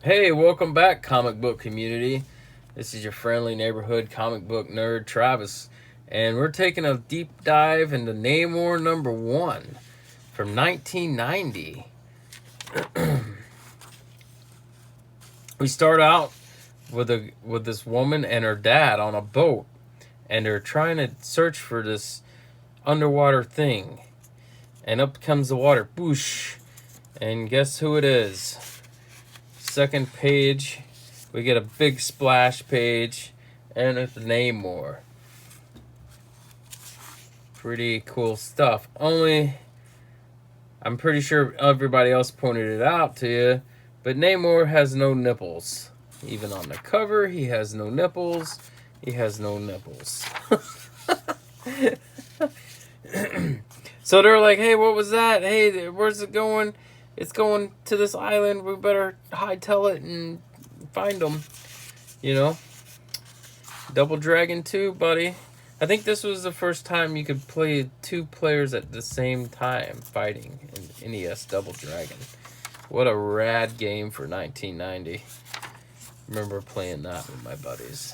Hey, welcome back, comic book community. This is your friendly neighborhood comic book nerd, Travis, and we're taking a deep dive into Namor #1 from 1990. We start out with this woman and her dad on a boat, and they're trying to search for this underwater thing. And up comes the water, boosh, and guess who it is? Second page, we get a big splash page, and it's Namor. Pretty cool stuff. Only, I'm pretty sure everybody else pointed it out to you, but Namor has no nipples. Even on the cover, he has no nipples. He has no nipples. So they're like, hey, what was that? Hey, where's it going? It's going to this island. We better hightail it and find them. You know? Double Dragon 2, buddy. I think this was the first time you could play two players at the same time fighting in NES Double Dragon. What a rad game for 1990. Remember playing that with my buddies.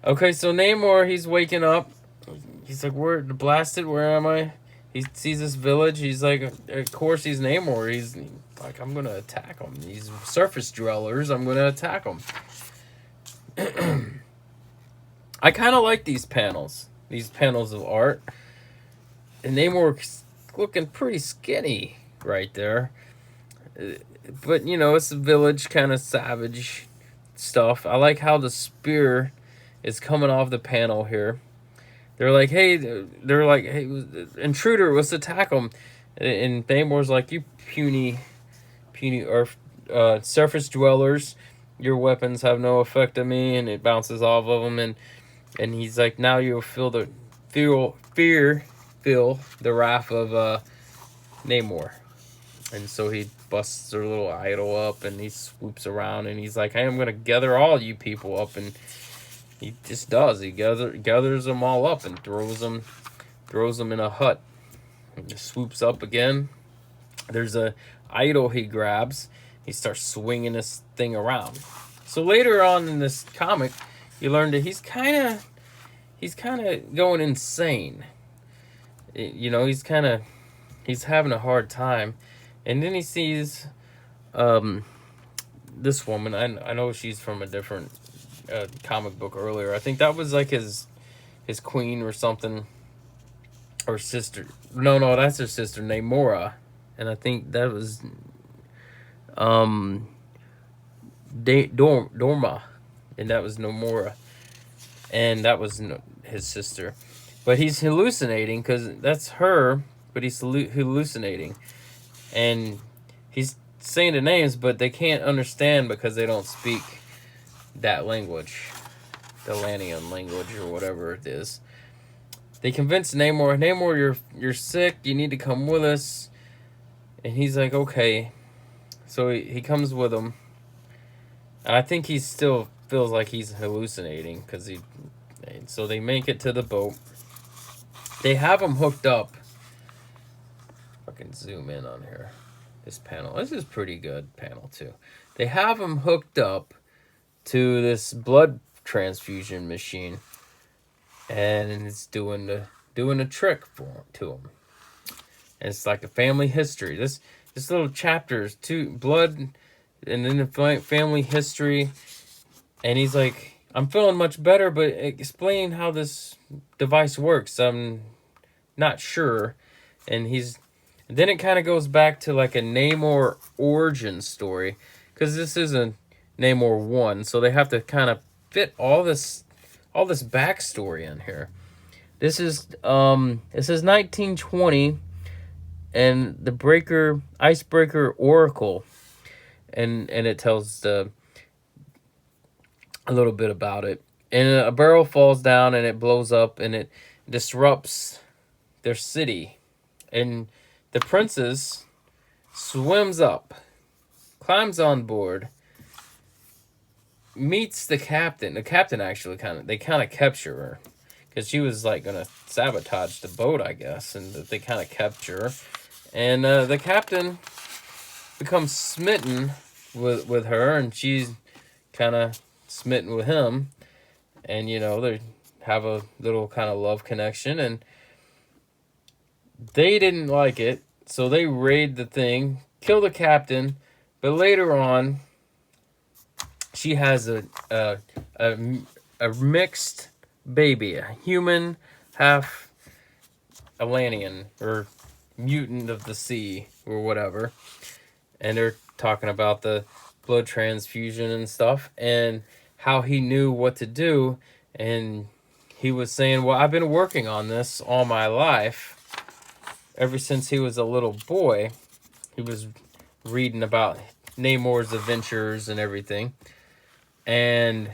Okay, so Namor, he's waking up. He's like, where, blasted, where am I? He sees this village. He's like, of course he's Namor. He's like, I'm going to attack them. These surface dwellers, I'm going to attack them. I kind of like these panels of art. And Namor's looking pretty skinny right there. But, you know, it's a village kind of savage stuff. I like how the spear is coming off the panel here. They're like, hey, intruder, let's attack them. And Namor's like, you puny earth, surface dwellers, your weapons have no effect on me, and it bounces off of them, and he's like, now you'll feel the wrath of Namor. And so he busts their little idol up, and he swoops around, and he's like, hey, I'm gonna gather all you people up, and he just does. He gathers them all up and throws them in a hut. And just swoops up again. There's a idol he grabs. He starts swinging this thing around. So later on in this comic, you learn that he's kind of going insane. You know, he's having a hard time, and then he sees this woman. I know she's from a different comic book earlier. I think that was like his queen or something, or sister. No, that's her sister, Namora, and I think that was Dorma, and that was Nomura, and that was his sister. But he's hallucinating because that's her, but he's hallucinating, and he's saying the names, but they can't understand because they don't speak that language, the Lanian language or whatever it is. They convince Namor, you're sick, you need to come with us. And he's like, okay. So he comes with them. And I think he still feels like he's hallucinating so they make it to the boat. They have him hooked up. I can zoom in on here. This panel. This is pretty good panel too. They have him hooked up to this blood transfusion machine, and it's doing a trick to him. And it's like a family history. This little chapters to blood, and then the family history. And he's like, I'm feeling much better, but explain how this device works. I'm not sure. And then it kind of goes back to like a Namor origin story, because this isn't Namor 1, so they have to kind of fit all this backstory in here. This is 1920, and the icebreaker Oracle, and it tells a little bit about it. And a barrel falls down and it blows up and it disrupts their city, and the princess swims up, climbs on board, meets the captain. The captain actually they capture her because she was like gonna sabotage the boat, I guess, and they kind of capture her. And the captain becomes smitten with her, and she's kind of smitten with him, and they have a little kind of love connection, and they didn't like it, so they raid the thing, kill the captain, but later on, she has a, a mixed baby, a human, half Atlantean or mutant of the sea or whatever, and they're talking about the blood transfusion and stuff and how he knew what to do, and he was saying, well, I've been working on this all my life ever since he was a little boy. He was reading about Namor's adventures and everything, and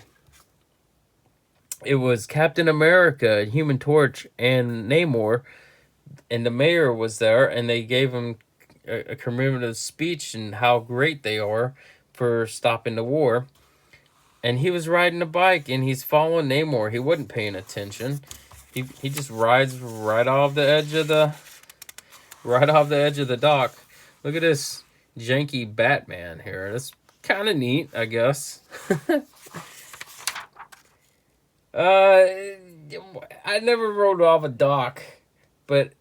it was Captain America, Human Torch, and Namor, and the mayor was there, and they gave him a commemorative speech and how great they are for stopping the war. And he was riding a bike, and he's following Namor. He wasn't paying attention. He just rides right off the edge of the dock. Look at this janky Batman here. That's kind of neat, I guess. I never rode off a dock, but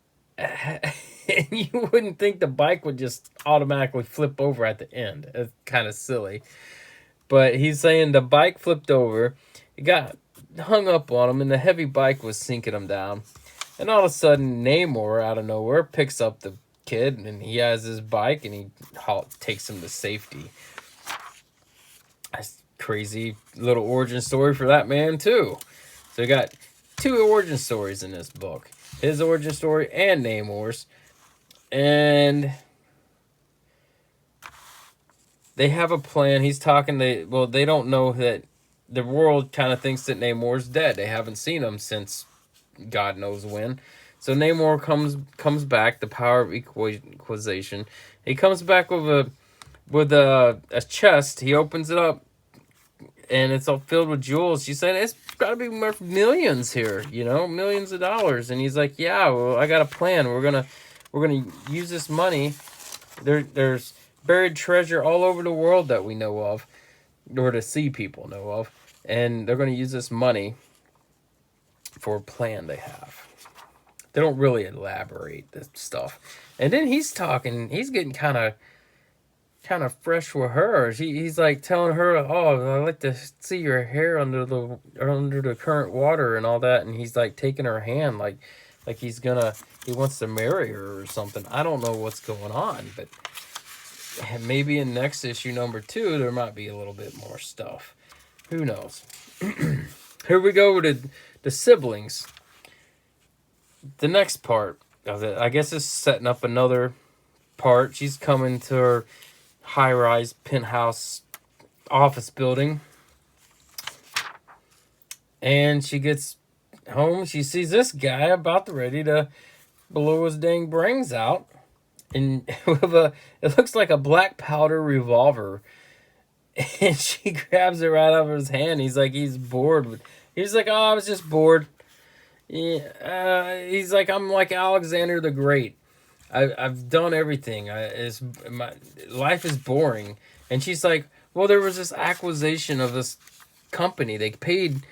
you wouldn't think the bike would just automatically flip over at the end. It's kind of silly. But he's saying the bike flipped over, it got hung up on him, and the heavy bike was sinking him down. And all of a sudden, Namor, out of nowhere, picks up the kid, and he has his bike, and he takes him to safety. That's crazy little origin story for that man, too. So we got two origin stories in this book. His origin story and Namor's. And they have a plan. He's talking, they don't know that the world kind of thinks that Namor's dead. They haven't seen him since God knows when. So Namor comes back, the power of equalization. He comes back with a chest. He opens it up, and it's all filled with jewels. She's saying, it's got to be worth millions here, millions of dollars. And he's like, yeah, well, I got a plan. We're gonna use this money. There's buried treasure all over the world that we know of, or the sea people know of, and they're gonna use this money for a plan they have. They don't really elaborate this stuff. And then he's getting kind of fresh with her. He's like telling her, oh, I like to see your hair under the current water and all that. And he's like taking her hand like he wants to marry her or something. I don't know what's going on, but maybe in next issue number 2 there might be a little bit more stuff. Who knows? Here we go with the siblings. The next part of it, I guess, is setting up another part. She's coming to her high-rise penthouse office building, and she gets home. She sees this guy about ready to blow his dang brains out, and it looks like a black powder revolver, and she grabs it right out of his hand. He's like, he's bored. He's like, oh, I was just bored. Yeah, he's like, I'm like Alexander the Great. I've done everything. My life is boring. And she's like, well, there was this acquisition of this company. They paid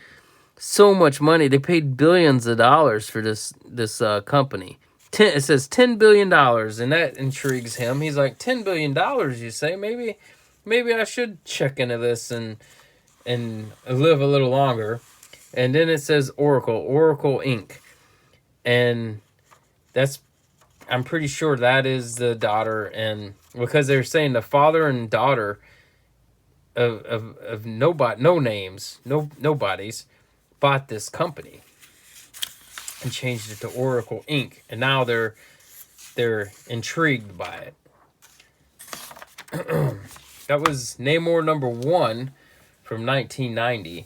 so much money. They paid billions of dollars for this company. It says $10 billion, and that intrigues him. He's like, $10 billion, you say? Maybe I should check into this and live a little longer. And then it says Oracle Inc. And I'm pretty sure that is the daughter, and because they're saying the father and daughter of nobodies bought this company and changed it to Oracle Inc. And now they're intrigued by it. That was Namor number 1 from 1990.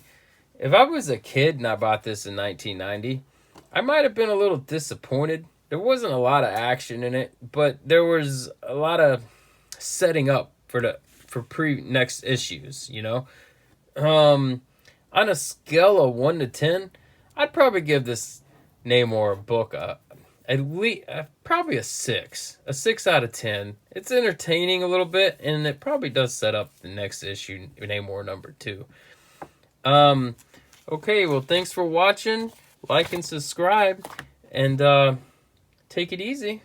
If I was a kid and I bought this in 1990, I might have been a little disappointed. There wasn't a lot of action in it, but there was a lot of setting up for next issues, On a scale of 1 to 10, I'd probably give this Namor book at least probably a 6 out of 10. It's entertaining a little bit, and it probably does set up the next issue, Namor #2. Okay, well, thanks for watching. Like and subscribe, and take it easy.